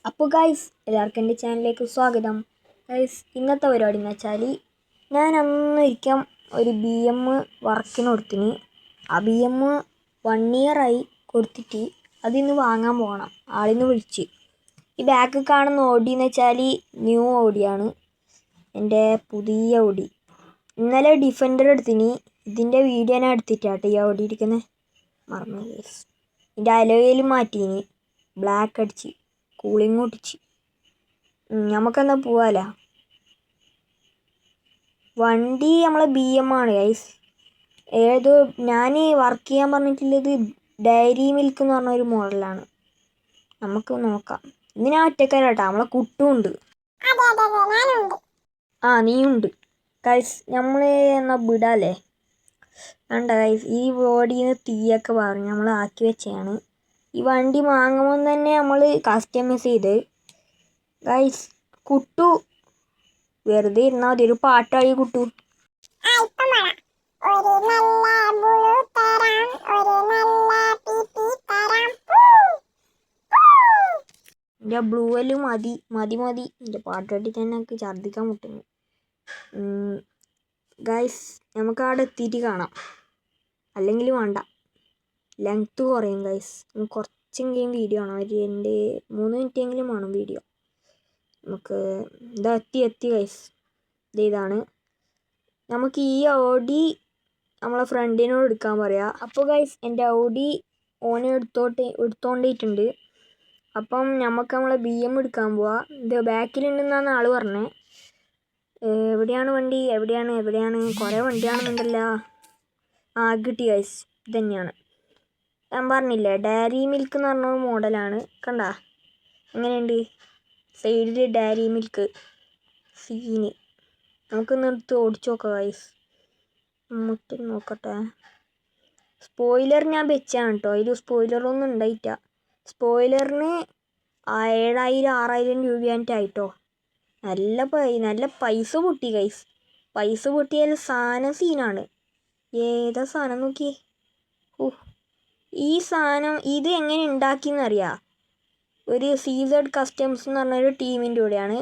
അപ്പോൾ ഗൈസ് എല്ലാവർക്കും എൻ്റെ ചാനലിലേക്ക് സ്വാഗതം. ഗൈസ് ഇന്നത്തെ പരിപാടി എന്ന് വെച്ചാൽ ഞാൻ അന്നൊരിക്കൽ ഒരു BM വർക്കിന് കൊടുത്തിന്. ആ BM 1 ഇയറായി കൊടുത്തിട്ട് അതിന്ന് വാങ്ങാൻ പോകണം. ആളിന്ന് വിളിച്ച്. ഈ ബാക്ക് കാണുന്ന ഓടി എന്ന് വെച്ചാൽ ന്യൂ ഓടിയാണ്, എൻ്റെ പുതിയ ഓടി. ഇന്നലെ ഡിഫൻഡർ എടുത്തിന്. ഇതിൻ്റെ വീഡിയോ ഞാൻ എടുത്തിട്ടാട്ടോ ഈ ഓടി ഇരിക്കുന്നത്. മറന്നു ഗൈസ്. ഇതിൻ്റെ അലോയിൽ മാറ്റീന്, ബ്ലാക്ക് അടിച്ച് കൂളിങ് ഒട്ടിച്ച്. നമുക്കെന്നാൽ പോവാല. വണ്ടി നമ്മളെ BM ആണ് ഗൈസ്. ഏതോ ഞാൻ വർക്ക് ചെയ്യാൻ പറഞ്ഞിട്ടുള്ളത് ഡയറി മിൽക്ക് എന്ന് പറഞ്ഞൊരു മോഡലാണ്. നമുക്ക് നോക്കാം. ഇന്ന് ഞാൻ ഒറ്റക്കാരാട്ടോ, നമ്മളെ കുട്ടുമുണ്ട്. ആ നീയുണ്ട് ഗൈസ്. നമ്മൾ എന്നാൽ വിടാല്ലേ? വേണ്ട ഗൈസ്, ഈ ബോഡിയിൽ നിന്ന് തീയൊക്കെ പറഞ്ഞു നമ്മൾ ആക്കി വെച്ചതാണ്. ഈ വണ്ടി വാങ്ങുമ്പോൾ തന്നെ നമ്മൾ കസ്റ്റമൈസ് ചെയ്ത്. ഗൈസ് കുട്ടു വെറുതെ ഇരുന്നാൽ മതി, ഒരു പാട്ടായി കുട്ടു. എൻ്റെ ബ്ലൂവെല്ലും മതി മതി മതി. എൻ്റെ പാട്ട് കേട്ടിട്ട് തന്നെ എനിക്ക് ഛർദ്ദിക്കാൻ മുട്ടുന്നു. ഗൈസ് നമുക്ക് അവിടെ എത്തിയിട്ട് കാണാം, അല്ലെങ്കിൽ വേണ്ട, ലെങ്ത്ത് കുറയും ഗൈസ്. കുറച്ചെങ്കിലും വീഡിയോ ആണ്, ഒരു 3 മിനിറ്റെങ്കിലും വേണം വീഡിയോ. നമുക്ക് ഇതാ എത്തി ഗൈസ്. ഇതാണ് നമുക്ക് ഈ ഓടി നമ്മളെ ഫ്രണ്ടിനോട് എടുക്കാൻ പറയാം. അപ്പോൾ ഗൈസ് എൻ്റെ ഓടി ഓനെ എടുത്തോണ്ടിട്ടുണ്ട്. അപ്പം നമുക്ക് നമ്മളെ BM എടുക്കാൻ പോവാം. ഇത് ബാക്കിലുണ്ടെന്നാണ് ആൾ പറഞ്ഞത്. എവിടെയാണ് വണ്ടി? എവിടെയാണ്? കുറേ വണ്ടിയാണെന്നുണ്ടല്ലോ. ആ കിട്ടി ഗൈസ്, ഇത് തന്നെയാണ്. ഞാൻ പറഞ്ഞില്ലേ ഡയറി മിൽക്ക് എന്ന് പറഞ്ഞ മോഡലാണ്. കണ്ട എങ്ങനെയുണ്ട്? സൈഡിൽ ഡയറി മിൽക്ക് സീന്. നമുക്കൊന്ന് എടുത്ത് ഓടിച്ചു നോക്കാം ഗൈസ്. മുട്ടി നോക്കട്ടെ. സ്പോയിലർ ഞാൻ വെച്ചാണ് കേട്ടോ, അതിൽ സ്പോയിലറൊന്നും ഉണ്ടായിട്ട. സ്പോയിലറിന് 7000-6000 രൂപയായിട്ടോ. നല്ല പൈസ പൊട്ടി ഗൈസ്. പൈസ പൊട്ടിയാൽ സാധനം സീനാണ്. ഏതാ സാധനം നോക്കി. ഈ സാധനം ഇത് എങ്ങനെ ഉണ്ടാക്കിയെന്നറിയാം. ഒരു CZ കസ്റ്റംസ് എന്ന് പറഞ്ഞൊരു ടീമിൻ്റെ കൂടെയാണ്.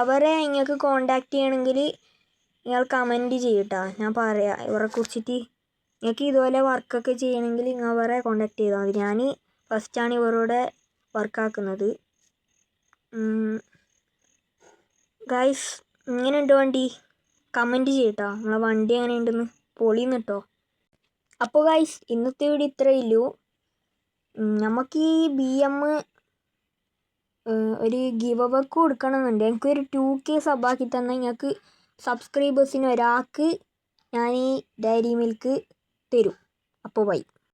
അവരെ നിങ്ങൾക്ക് കോണ്ടാക്ട് ചെയ്യണമെങ്കിൽ നിങ്ങൾ കമൻറ്റ് ചെയ്യട്ടോ, ഞാൻ പറയാം ഇവരെ കുറിച്ചിട്ട്. നിങ്ങൾക്ക് ഇതുപോലെ വർക്കൊക്കെ ചെയ്യണമെങ്കിൽ നിങ്ങൾ അവരെ കോണ്ടാക്ട് ചെയ്താൽ മതി. ഞാൻ ഫസ്റ്റാണ് ഇവരോട് വർക്കാക്കുന്നത്. ഗൈസ് ഇങ്ങനെയുണ്ട് വണ്ടി? കമൻറ്റ് ചെയ്യട്ടോ നമ്മളെ വണ്ടി എങ്ങനെയുണ്ടെന്ന്. പൊളിന്ന് കേട്ടോ. അപ്പോൾ ഗൈസ് ഇന്നത്തെ വീഡിയോ ഇത്രയേ ഉള്ളൂ. നമുക്ക് ഈ BM ഒരു ഗിവ് അവക്ക് കൊടുക്കണമെന്നുണ്ട്. എനിക്കൊരു 2K സബാക്കി തന്നാൽ നിങ്ങൾക്ക് സബ്സ്ക്രൈബേഴ്സിന് ഒരാൾക്ക് ഞാൻ ഈ ഡയറി മിൽക്ക് തരും. അപ്പോൾ ബൈ.